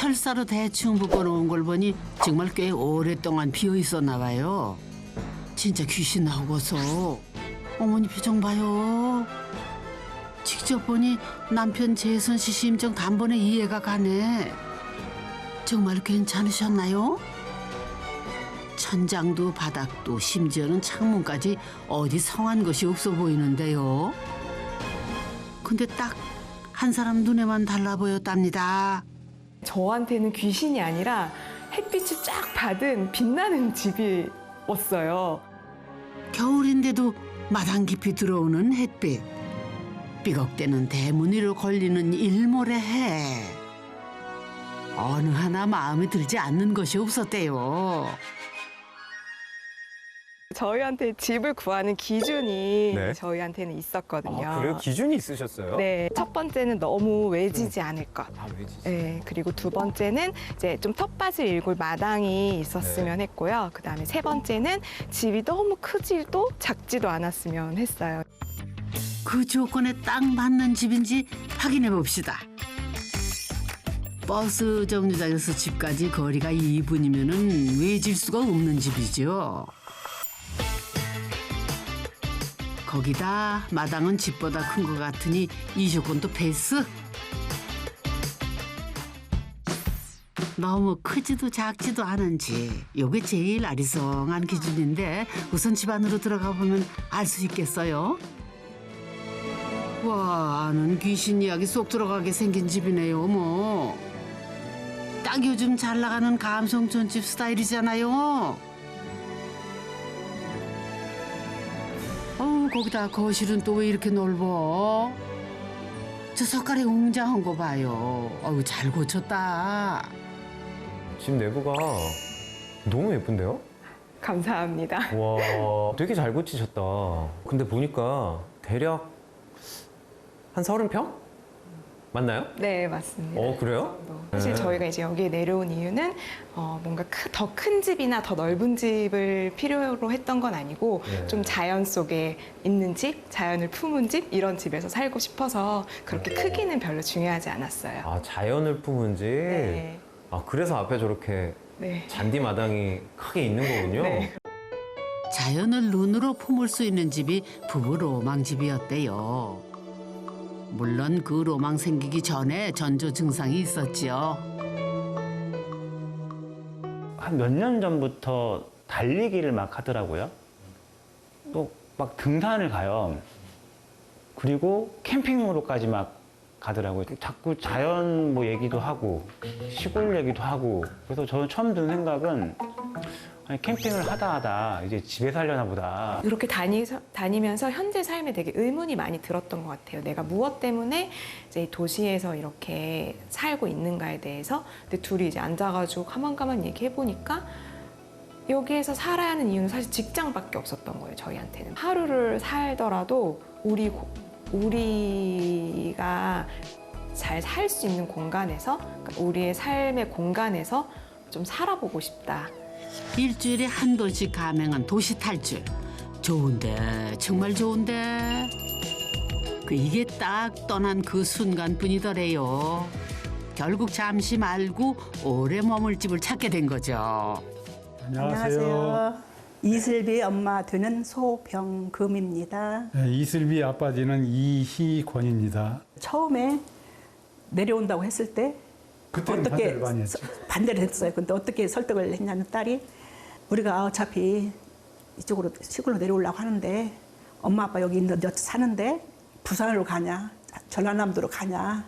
철사로 대충 묶어놓은 걸 보니 정말 꽤 오랫동안 비어 있었나 봐요. 진짜 귀신 나오고서 어머니 표정 봐요. 직접 보니 남편 재선 씨 심정 단번에 이해가 가네. 정말 괜찮으셨나요? 천장도 바닥도 심지어는 창문까지 어디 성한 것이 없어 보이는데요. 근데 딱 한 사람 눈에만 달라 보였답니다. 저한테는 귀신이 아니라 햇빛을 쫙 받은 빛나는 집이었어요. 겨울인데도 마당 깊이 들어오는 햇빛. 삐걱대는 대문 위로 걸리는 일몰의 해. 어느 하나 마음에 들지 않는 것이 없었대요. 저희한테 집을 구하는 기준이 네. 저희한테는 있었거든요. 아, 그래요? 기준이 있으셨어요? 네. 첫 번째는 너무 외지지 않을 것. 아, 왜지? 네. 그리고 두 번째는 이제 좀 텃밭을 일굴 마당이 있었으면 했고요. 그다음에 세 번째는 집이 너무 크지도 작지도 않았으면 했어요. 그 조건에 딱 맞는 집인지 확인해 봅시다. 버스 정류장에서 집까지 거리가 2분이면은 외질 수가 없는 집이죠. 거기다 마당은 집보다 큰 것 같으니 이 조건도 패스. 너무 크지도 작지도 않은지 요게 제일 아리송한 기준인데 우선 집 안으로 들어가 보면 알 수 있겠어요? 와, 아는 귀신 이야기 쏙 들어가게 생긴 집이네요, 뭐. 딱 요즘 잘 나가는 감성 촌집 스타일이잖아요. 어우, 거기다 거실은 또 왜 이렇게 넓어? 저 석가래 웅장한 거 봐요. 어우, 잘 고쳤다. 집 내부가 너무 예쁜데요? 감사합니다. 와, 되게 잘 고치셨다. 근데 보니까 대략 한 30평? 맞나요? 네, 맞습니다. 그래요? 사실 네. 저희가 이제 여기에 내려온 이유는 뭔가 더 큰 집이나 더 넓은 집을 필요로 했던 건 아니고 네. 좀 자연 속에 있는 집, 자연을 품은 집 이런 집에서 살고 싶어서 그렇게 크기는 별로 중요하지 않았어요. 아, 자연을 품은 집? 네. 아, 그래서 앞에 저렇게 네. 잔디 마당이 크게 있는 거군요? 네. 자연을 눈으로 품을 수 있는 집이 부부 로망집이었대요. 물론 그 로망 생기기 전에 전조 증상이 있었지요. 한 몇 년 전부터 달리기를 막 하더라고요. 또 막 등산을 가요. 그리고 캠핑으로까지 막 가더라고요. 자꾸 자연 뭐 얘기도 하고 시골 얘기도 하고 그래서 저는 처음 든 생각은 아니, 캠핑을 하다 이제 집에 살려나 보다. 이렇게 다니면서 현재 삶에 되게 의문이 많이 들었던 것 같아요. 내가 무엇 때문에 이제 도시에서 이렇게 살고 있는가에 대해서. 근데 둘이 이제 앉아가지고 가만가만 얘기해 보니까 여기에서 살아야 하는 이유는 사실 직장밖에 없었던 거예요. 저희한테는 하루를 살더라도 우리가 잘 살 수 있는 공간에서, 그러니까 우리의 삶의 공간에서 좀 살아보고 싶다. 일주일에 한 번씩 감행한 도시 탈출. 좋은데, 정말 좋은데. 이게 딱 떠난 그 순간뿐이더래요. 결국 잠시 말고 오래 머물 집을 찾게 된 거죠. 안녕하세요. 이슬비 엄마 되는 소병금입니다. 네, 이슬비 아빠 되는 이희권입니다. 처음에 내려온다고 했을 때 그때는 반대를 많이 했죠. 반대를 했어요. 근데 어떻게 설득을 했냐면 딸이 우리가 어차피 이쪽으로 시골로 내려오려고 하는데 엄마 아빠 여기 있는데 사는데 부산으로 가냐 전라남도로 가냐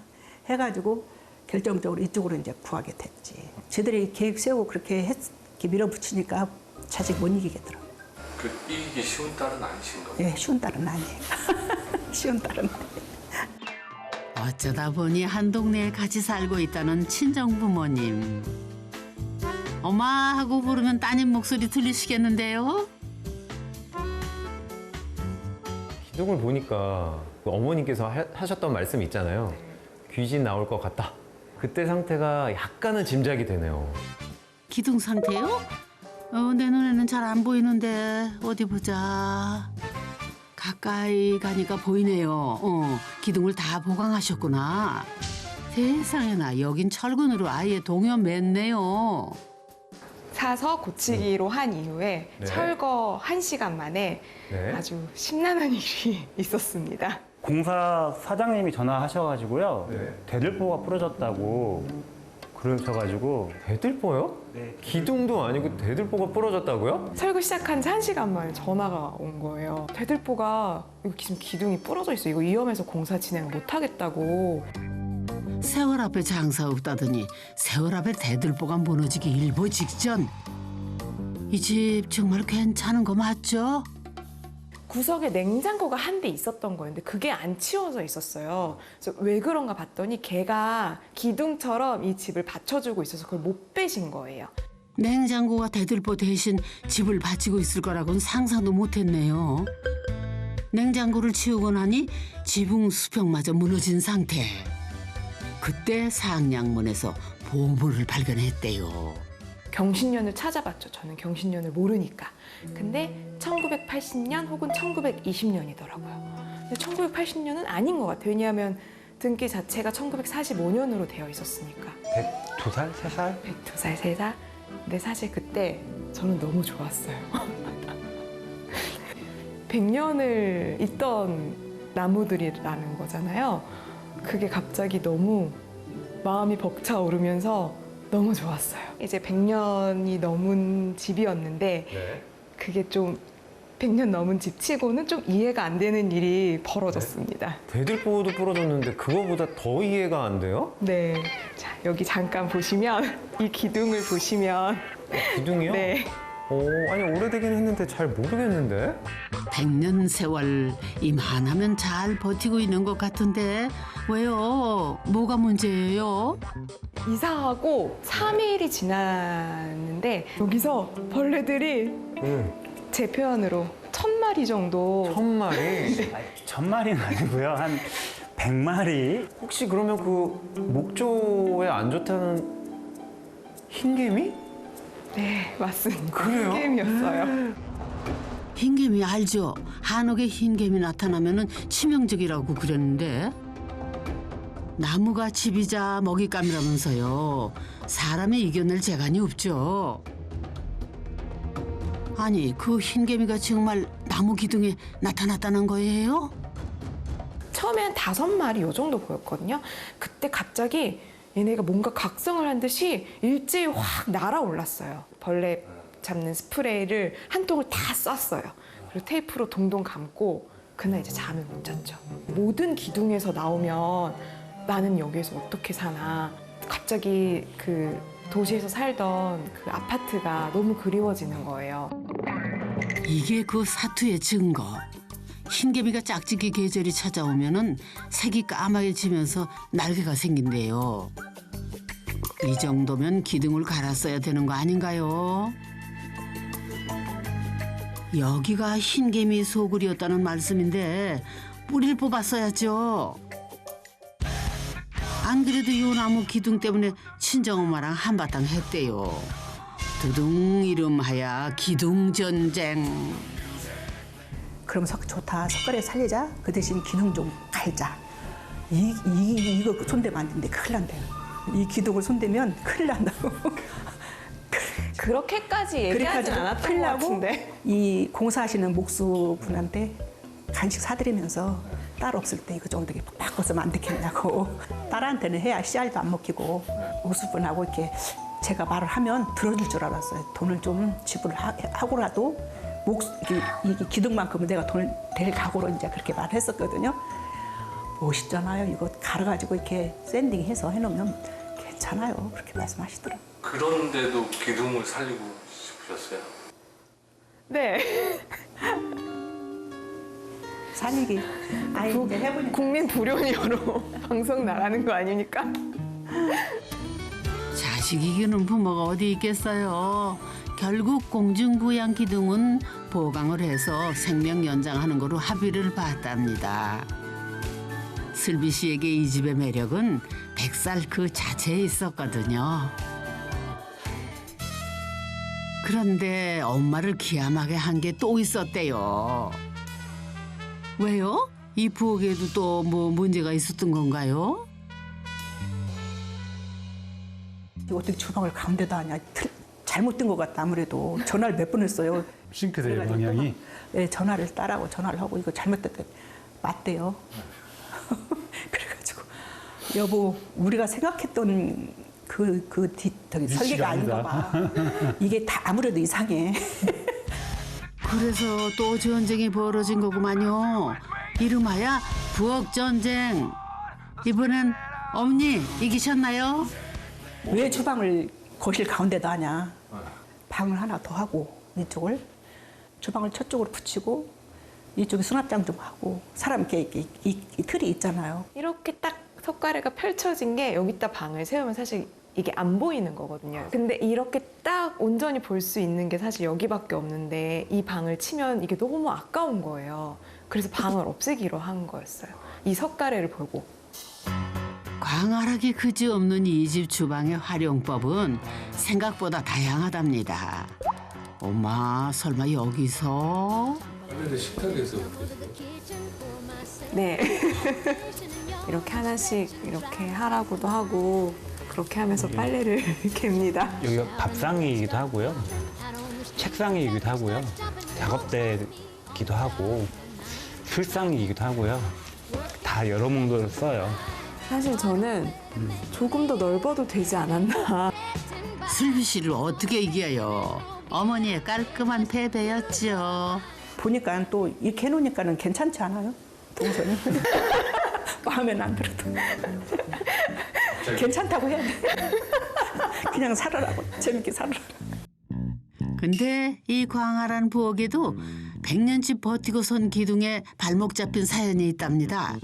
해가지고 결정적으로 이쪽으로 이제 구하게 됐지. 쟤들이 계획 세우고 그렇게 밀어붙이니까 자식 못 이기겠더라고. 그 이기기 쉬운 딸은 아니신가 봐요. 예, 쉬운 딸은 아니에요. 쉬운 딸은 아니에요. 어쩌다 보니 한 동네에 같이 살고 있다는 친정 부모님. 엄마 하고 부르면 따님 목소리 들리시겠는데요? 기둥을 보니까 그 어머님께서 하셨던 말씀 있잖아요. 귀신 나올 것 같다. 그때 상태가 약간은 짐작이 되네요. 기둥 상태요? 내 눈에는 잘 안 보이는데 어디 보자. 가까이 가니까 보이네요. 기둥을 다 보강하셨구나. 세상에나 여긴 철근으로 아예 동여맸네요. 사서 고치기로 한 이후에 네. 철거 1시간 만에 네. 아주 심란한 일이 있었습니다. 공사 사장님이 전화하셔가지고요. 네. 대들보가 부러졌다고 그러셔가지고 대들보요? 네. 기둥도 아니고 대들보가 부러졌다고요? 설교 시작한 지 1시간 만에 전화가 온 거예요. 대들보가 이거 지금 기둥이 부러져 있어. 이거 위험해서 공사 진행 못 하겠다고. 세월 앞에 장사 없다더니 세월 앞에 대들보가 무너지기 일보 직전. 이 집 정말 괜찮은 거 맞죠? 구석에 냉장고가 한 대 있었던 거였는데 그게 안 치워져 있었어요. 그래서 왜 그런가 봤더니 걔가 기둥처럼 이 집을 받쳐주고 있어서 그걸 못 빼신 거예요. 냉장고가 대들보 대신 집을 받치고 있을 거라고는 상상도 못했네요. 냉장고를 치우고 나니 지붕 수평마저 무너진 상태. 그때 상량문에서 보물을 발견했대요. 경신년을 찾아봤죠. 저는 경신년을 모르니까. 근데 1980년 혹은 1920년이더라고요. 근데 1980년은 아닌 것 같아요. 왜냐하면 등기 자체가 1945년으로 되어 있었으니까. 102살? 3살? 102살, 3살. 근데 사실 그때 저는 너무 좋았어요. 100년을 있던 나무들이라는 거잖아요. 그게 갑자기 너무 마음이 벅차오르면서 너무 좋았어요. 이제 100년이 넘은 집이었는데 네. 그게 좀 100년 넘은 집치고는 좀 이해가 안 되는 일이 벌어졌습니다. 대들보도 부러졌는데 그거보다 더 이해가 안 돼요? 네. 자, 여기 잠깐 보시면 이 기둥을 보시면 기둥이요? 네. 아니 오래되긴 했는데 잘 모르겠는데. 100년 세월 이만하면 잘 버티고 있는 것 같은데 왜요? 뭐가 문제예요? 이사하고 3일이 지났는데 여기서 벌레들이 제 표현으로 1000마리 정도 1000마리? 1000마리는 아니고요. 한 100마리? 혹시 그러면 그 목조에 안 좋다는 흰개미? 네, 맞습니다. 그래요? 게임이었어요. 흰개미 알죠? 한옥에 흰개미 나타나면 치명적이라고 그랬는데 나무가 집이자 먹잇감이라면서요. 사람이 이겨낼 재간이 없죠. 아니 그 흰개미가 정말 나무 기둥에 나타났다는 거예요? 처음에 한 5마리 요 정도 보였거든요. 그때 갑자기 얘네가 뭔가 각성을 한 듯이 일제히 확 날아올랐어요. 벌레 잡는 스프레이를 한 통을 다 쐈어요. 그리고 테이프로 동동 감고 그날 이제 잠을 못 잤죠. 모든 기둥에서 나오면 나는 여기에서 어떻게 사나. 갑자기 그 도시에서 살던 그 아파트가 너무 그리워지는 거예요. 이게 그 사투의 증거. 흰개미가 짝짓기 계절이 찾아오면은 색이 까맣게 지면서 날개가 생긴대요. 이 정도면 기둥을 갈았어야 되는 거 아닌가요? 여기가 흰개미 소굴이었다는 말씀인데 뿌리를 뽑았어야죠. 안 그래도 요 나무 기둥 때문에 친정엄마랑 한바탕 했대요. 두둥 이름하야 기둥전쟁. 그럼 좋다. 석가래 살리자. 그 대신 기둥 좀 갈자. 이거 손대면 안 되는데 큰일 난대요. 이 기둥을 손대면 큰일 난다고. 그렇게까지 얘기하진 않았던 큰일 것 나고 같은데. 이 공사하시는 목수분한테 간식 사드리면서 딸 없을 때 이거 좀 되게 바꿔서면 안 되겠냐고. 딸한테는 해야 씨알도 안 먹히고 목수분하고 이렇게 제가 말을 하면 들어줄 줄 알았어요. 돈을 좀 지불하고라도 이게 기둥만큼은 내가 돈을 댈 각오로 이제 그렇게 말을 했었거든요. 멋있잖아요. 이거 갈아가지고 이렇게 샌딩해서 해놓으면 괜찮아요. 그렇게 말씀하시더라고요. 그런데도 기둥을 살리고 싶으셨어요? 네. 살리기. 아이 이제 해보니까. 국민 불효녀로 방송 나가는 거 아닙니까? 자식 이기는 부모가 어디 있겠어요. 결국 공중부양 기둥은 보강을 해서 생명 연장하는 거로 합의를 봤답니다. 슬비 씨에게 이 집의 매력은 100살 그 자체에 있었거든요. 그런데 엄마를 기함하게 한 게 또 있었대요. 왜요? 이 부엌에도 또 뭐 문제가 있었던 건가요? 이거 어떻게 주방을 가운데다 하냐. 잘못된 것 같다. 아무래도 전화를 몇 번 했어요. 싱크대 그래가지고 방향이 네, 전화를 따라고 전화를 하고 이거 잘못됐대. 맞대요. 그래가지고 여보 우리가 생각했던 저기 설계가 아닌가 봐. 이게 다 아무래도 이상해. 그래서 또 전쟁이 벌어진 거구만요. 이름하여 부엌 전쟁. 이번엔 어머니 이기셨나요? 왜 주방을 거실 가운데다 하냐. 방을 하나 더 하고 이쪽을 주방을 저쪽으로 붙이고 이쪽에 수납장 좀 하고 사람 이렇게 이 틀이 있잖아요. 이렇게 딱 석가래가 펼쳐진 게 여기다 방을 세우면 사실 이게 안 보이는 거거든요. 근데 이렇게 딱 온전히 볼 수 있는 게 사실 여기밖에 없는데 이 방을 치면 이게 너무 아까운 거예요. 그래서 방을 없애기로 한 거였어요. 이 석가래를 보고. 광활하기 그지없는 이 집 주방의 활용법은 생각보다 다양하답니다. 엄마 설마 여기서? 근데 식탁에서 네. 이렇게 하나씩 이렇게 하라고도 하고 그렇게 하면서 빨래를 갭니다. 여기가 밥상이기도 하고요. 책상이기도 하고요. 작업대기도 하고 술상이기도 하고요. 다 여러 용도로 써요. 사실 저는 조금 더 넓어도 되지 않았나. 슬비 씨를 어떻게 이겨요? 어머니의 깔끔한 패배였죠. 보니까 또 이렇게 해놓으니까는 괜찮지 않아요? 동선이. 마음에는 안 들어도. 괜찮다고 해야 돼. 그냥 살아라고. 재밌게 살아라. 근데 이 광활한 부엌에도 100년치 버티고 선 기둥에 발목 잡힌 사연이 있답니다.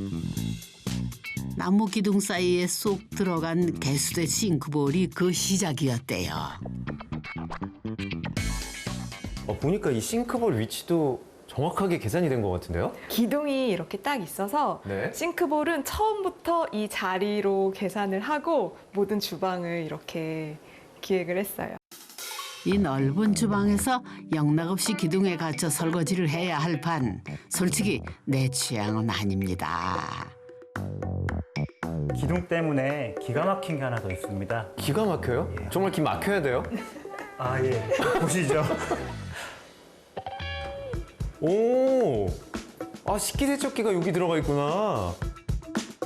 나무 기둥 사이에 쏙 들어간 개수대 싱크볼이 그 시작이었대요. 보니까 이 싱크볼 위치도 정확하게 계산이 된 것 같은데요? 기둥이 이렇게 딱 있어서 네. 싱크볼은 처음부터 이 자리로 계산을 하고 모든 주방을 이렇게 기획을 했어요. 이 넓은 주방에서 영락없이 기둥에 갇혀 설거지를 해야 할 판. 솔직히 내 취향은 아닙니다. 기둥 때문에 기가 막힌 게 하나 더 있습니다. 기가 막혀요? 정말 기 막혀야 돼요? 아, 예. 보시죠. 오! 아, 식기세척기가 여기 들어가 있구나.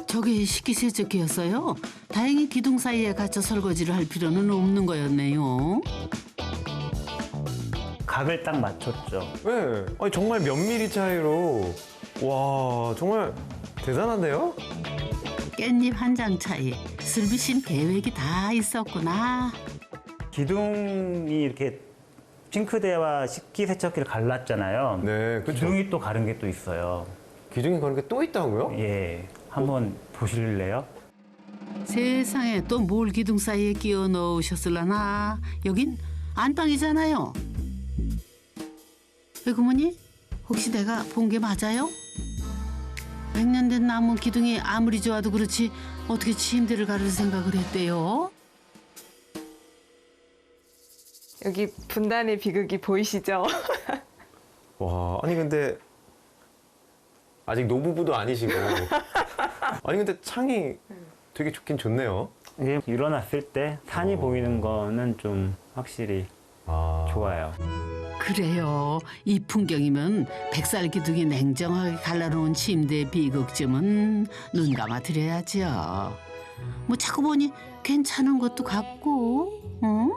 저게 식기세척기였어요? 다행히 기둥 사이에 갇혀 설거지를 할 필요는 없는 거였네요. 각을 딱 맞췄죠. 네. 아니, 정말 몇 미리 차이로. 와, 정말 대단한데요? 깻잎 한 장 차이. 슬비 씨는 계획이 다 있었구나. 기둥이 이렇게 싱크대와 식기세척기를 갈랐잖아요. 네, 그렇죠. 기둥이 또 가른 게 또 있어요. 기둥이 그런 게 또 있다고요? 예. 한번 보실래요? 세상에 또 뭘 기둥 사이에 끼워 넣으셨을라나. 여긴 안방이잖아요. 외고모니, 혹시 내가 본 게 맞아요? 100년 된 나무 기둥이 아무리 좋아도 그렇지 어떻게 침대를 가릴 생각을 했대요? 여기 분단의 비극이 보이시죠? 와, 아니 근데 아직 노부부도 아니시고. 아니 근데 창이 되게 좋긴 좋네요. 이게 일어났을 때 산이 보이는 거는 좀 확실히 아, 좋아요. 그래요. 이 풍경이면 백살 기둥이 냉정하게 갈라놓은 침대의 비극쯤은 눈 감아 드려야죠. 뭐 자꾸 보니 괜찮은 것도 같고, 응?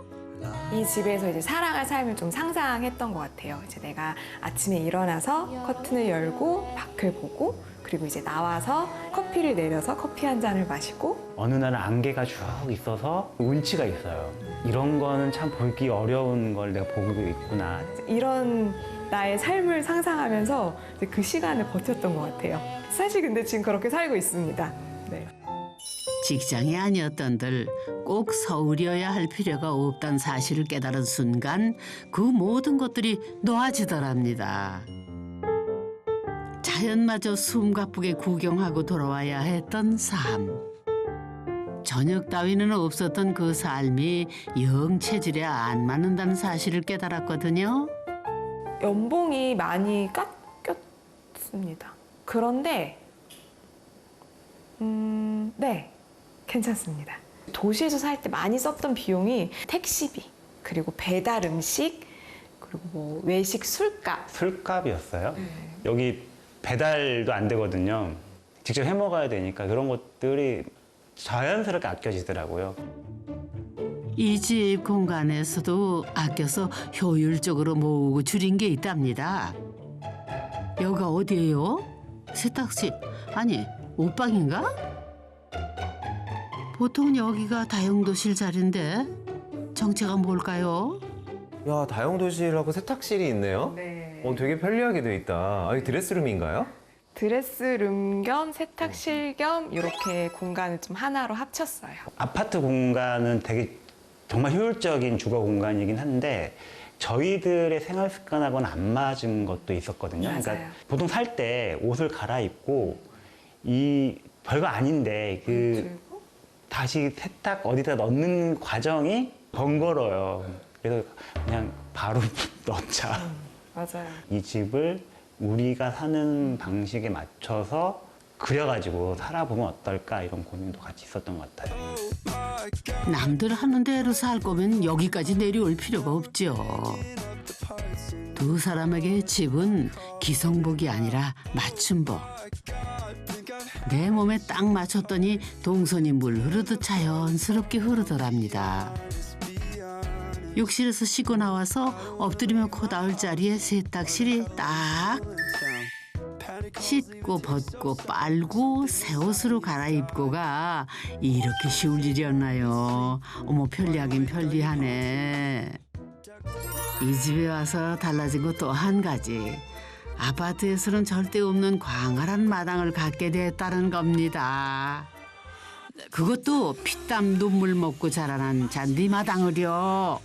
이 집에서 이제 살아갈 삶을 좀 상상했던 것 같아요. 이제 내가 아침에 일어나서 커튼을 열고 밖을 보고 그리고 이제 나와서 커피를 내려서 커피 한 잔을 마시고 어느 날은 안개가 쭉 있어서 운치가 있어요. 이런 거는 참 보기 어려운 걸 내가 보고 있구나. 이런 나의 삶을 상상하면서 이제 그 시간을 버텼던 것 같아요. 사실 근데 지금 그렇게 살고 있습니다. 네. 직장이 아니었던들 꼭 서울이어야 할 필요가 없다는 사실을 깨달은 순간 그 모든 것들이 놓아지더랍니다. 자연마저 숨가쁘게 구경하고 돌아와야 했던 삶. 저녁 따위는 없었던 그 삶이 영 체질에 안 맞는다는 사실을 깨달았거든요. 연봉이 많이 깎였습니다. 그런데 네, 괜찮습니다. 도시에서 살 때 많이 썼던 비용이 택시비, 그리고 배달 음식, 그리고 뭐 외식 술값. 술값이었어요. 여기 배달도 안 되거든요. 직접 해 먹어야 되니까 그런 것들이 자연스럽게 아껴지더라고요. 이 집 공간에서도 아껴서 효율적으로 모으고 줄인 게 있답니다. 여기가 어디예요? 세탁실? 아니, 옷방인가? 보통 여기가 다용도실 자리인데 정체가 뭘까요? 야, 다용도실하고 세탁실이 있네요. 네. 되게 편리하게 돼 있다. 이 드레스룸인가요? 드레스룸 겸 세탁실 겸 이렇게 공간을 좀 하나로 합쳤어요. 아파트 공간은 되게 정말 효율적인 주거 공간이긴 한데 저희들의 생활 습관하고는 안 맞은 것도 있었거든요. 맞아요. 그러니까 보통 살 때 옷을 갈아입고 이 별거 아닌데 그 그리고 다시 세탁 어디다 넣는 과정이 번거로워요. 그래서 그냥 바로 넣자. 맞아요. 이 집을 우리가 사는 방식에 맞춰서 그려가지고 살아보면 어떨까 이런 고민도 같이 있었던 것 같아요. 남들 하는 대로 살 거면 여기까지 내려올 필요가 없죠. 두 사람에게 집은 기성복이 아니라 맞춤복. 내 몸에 딱 맞췄더니 동선이 물 흐르듯 자연스럽게 흐르더랍니다. 욕실에서 씻고 나와서 엎드리며 코 닿을 자리에 세탁실이 딱. 씻고 벗고 빨고 새 옷으로 갈아입고가 이렇게 쉬울 일이었나요? 어머, 편리하긴 편리하네. 이 집에 와서 달라진 것 또 한 가지. 아파트에서는 절대 없는 광활한 마당을 갖게 됐다는 겁니다. 그것도 피땀 눈물 먹고 자라난 잔디마당을요.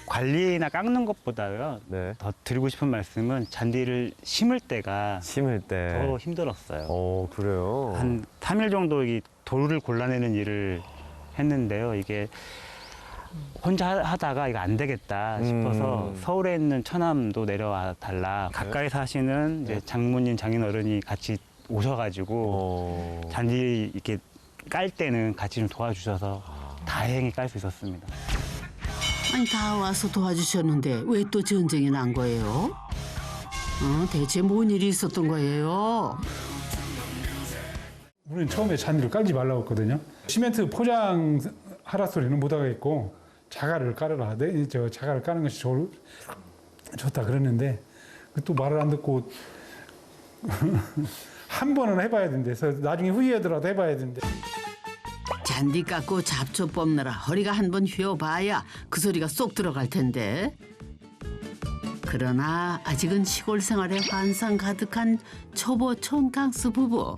관리나 깎는 것보다요. 네. 더 드리고 싶은 말씀은 잔디를 심을 때가 심을 때. 더 힘들었어요. 그래요? 한 3일 정도 이 돌을 골라내는 일을 했는데요. 이게 혼자 하다가 이거 안 되겠다 싶어서 서울에 있는 처남도 내려와 달라. 가까이 사시는 이제 장모님, 장인어른이 같이 오셔가지고 잔디 이렇게 깔 때는 같이 좀 도와주셔서 다행히 깔 수 있었습니다. 아니, 다 와서 도와주셨는데 왜 또 전쟁이 난 거예요? 대체 뭔 일이 있었던 거예요? 우리는 처음에 잔디를 깔지 말라고 했거든요. 시멘트 포장하라 소리는 못 하겠고 자갈을 깔아라. 저 자갈을 까는 것이 좋다 그랬는데 또 말을 안 듣고 한 번은 해봐야 된대서 나중에 후회하더라도 해봐야 된대. 잔디 깎고 잡초 뽑느라 허리가 한 번 휘어봐야 그 소리가 쏙 들어갈 텐데. 그러나 아직은 시골 생활에 환상 가득한 초보 촌강수 부부.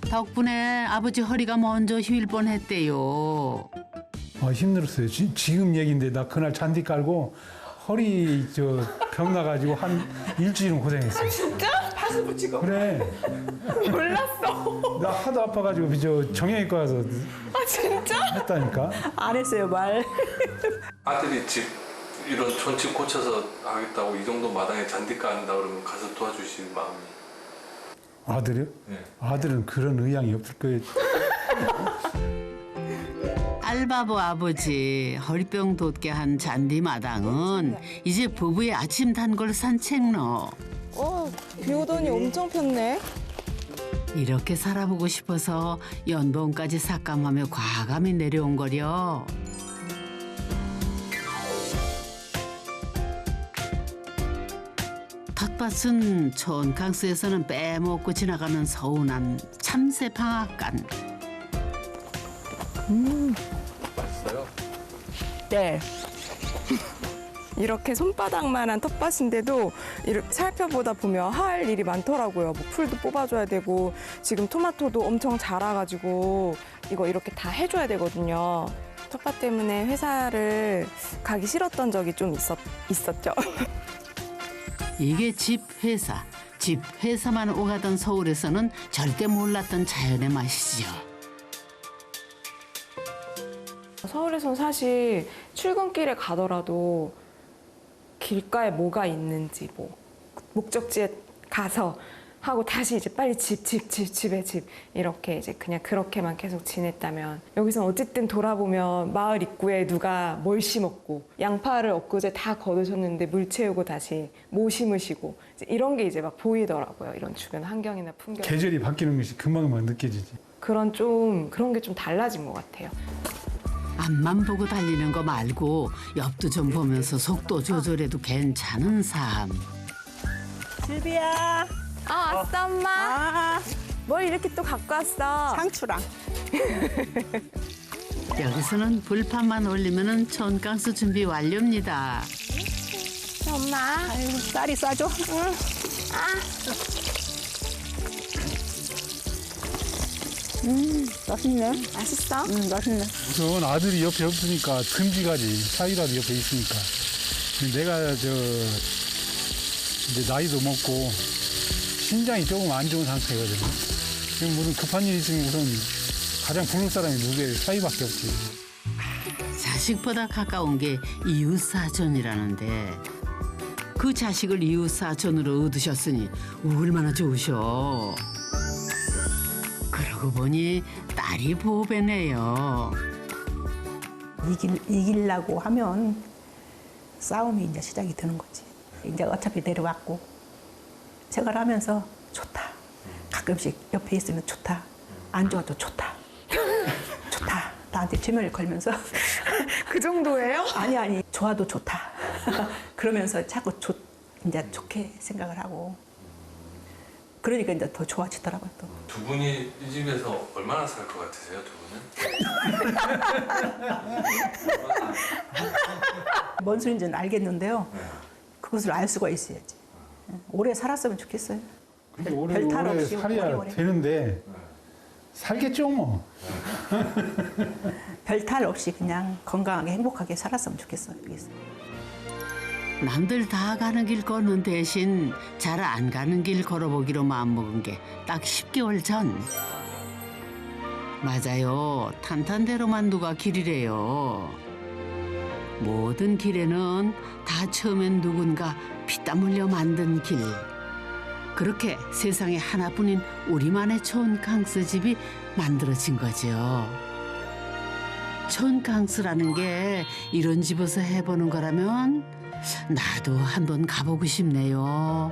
덕분에 아버지 허리가 먼저 휘일 뻔했대요. 힘들었어요. 지금 얘기인데 나 그날 잔디 깔고 허리 병 나가지고 한 일주일은 고생했어요. 진짜? 파스 붙이고? 그래. 몰랐어. 나 하도 아파가지고 정형외과 가서 아, 진짜? 했다니까. 안 했어요, 말. 아들이 집 이런 촌집 고쳐서 하겠다고 이 정도 마당에 잔디 깐다 그러면 가서 도와주실 마음이. 아들이요? 네. 아들은 그런 의향이 없을 거예요. 알바보 아버지 허리병 돋게 한 잔디마당은 이제 부부의 아침 단골 산책로. 비 오더니 엄청 폈네. 이렇게 살아보고 싶어서 연봉까지 삭감하며 과감히 내려온 거려. 텃밭은 촌강수에서는 빼먹고 지나가는 서운한 참새 방앗간. 맛있어요? 네. 이렇게 손바닥만한 텃밭인데도 이렇게 살펴보다 보면 할 일이 많더라고요. 뭐 풀도 뽑아줘야 되고 지금 토마토도 엄청 자라가지고 이거 이렇게 다 해줘야 되거든요. 텃밭 때문에 회사를 가기 싫었던 적이 좀 있었죠. 이게 집 회사만 오가던 서울에서는 절대 몰랐던 자연의 맛이죠. 서울에서는 사실 출근길에 가더라도 길가에 뭐가 있는지, 뭐 목적지에 가서 하고 다시 이제 빨리 집에 집 이렇게 이제 그냥 그렇게만 계속 지냈다면 여기서 어쨌든 돌아보면 마을 입구에 누가 뭘 심었고 양파를 엊그제 다 거두셨는데 물 채우고 다시 뭐 심으시고 이제 이런 게 이제 막 보이더라고요. 이런 주변 환경이나 풍경. 계절이 바뀌는 것이 금방금방 느껴지지. 그런 게 좀 달라진 것 같아요. 앞만 보고 달리는 거 말고 옆도 좀 보면서 속도 조절해도 괜찮은 삶. 실비야, 왔어 엄마. 뭘 이렇게 또 갖고 왔어? 상추랑. 여기서는 불판만 올리면은 촌강수 준비 완료입니다. 엄마. 아이고, 쌀이 싸줘. 맛있네. 맛있어? 맛있네. 우선 아들이 옆에 없으니까 듬직하지. 사위라도 옆에 있으니까. 근데 내가 이제 나이도 먹고 신장이 조금 안 좋은 상태거든요. 지금 무슨 급한 일 있으면 우선 가장 부를 사람이 누구예요? 사위밖에 없지. 자식보다 가까운 게 이웃사촌이라는데 그 자식을 이웃사촌으로 얻으셨으니 얼마나 좋으셔. 그러고 보니 딸이 보배네요. 이기려고 하면 싸움이 이제 시작이 되는 거지. 이제 어차피 내려왔고 생활하면서 좋다. 가끔씩 옆에 있으면 좋다. 안 좋아도 좋다. 좋다. 나한테 최면을 걸면서 그 정도예요? 아니 좋아도 좋다. 그러면서 자꾸 이제 좋게 생각을 하고 그러니까 이제 더 좋아지더라고요 또. 두 분이 이 집에서 얼마나 살 것 같으세요, 두 분은? 뭔 소리인지는 알겠는데요. 그것을 알 수가 있어야지. 오래 살았으면 좋겠어요. 근데 오래 별탈 없이 살이야 오래오래. 되는데 살겠죠 뭐. 별탈 없이 그냥 건강하게 행복하게 살았으면 좋겠어요. 여기서. 남들 다 가는 길 걷는 대신 잘 안 가는 길 걸어보기로 마음먹은 게 딱 10개월 전. 맞아요. 탄탄대로만 누가 길이래요. 모든 길에는 다 처음엔 누군가 피땀 흘려 만든 길. 그렇게 세상에 하나뿐인 우리만의 촌강스 집이 만들어진 거죠. 촌강스라는 게 이런 집에서 해보는 거라면 나도 한번 가보고 싶네요.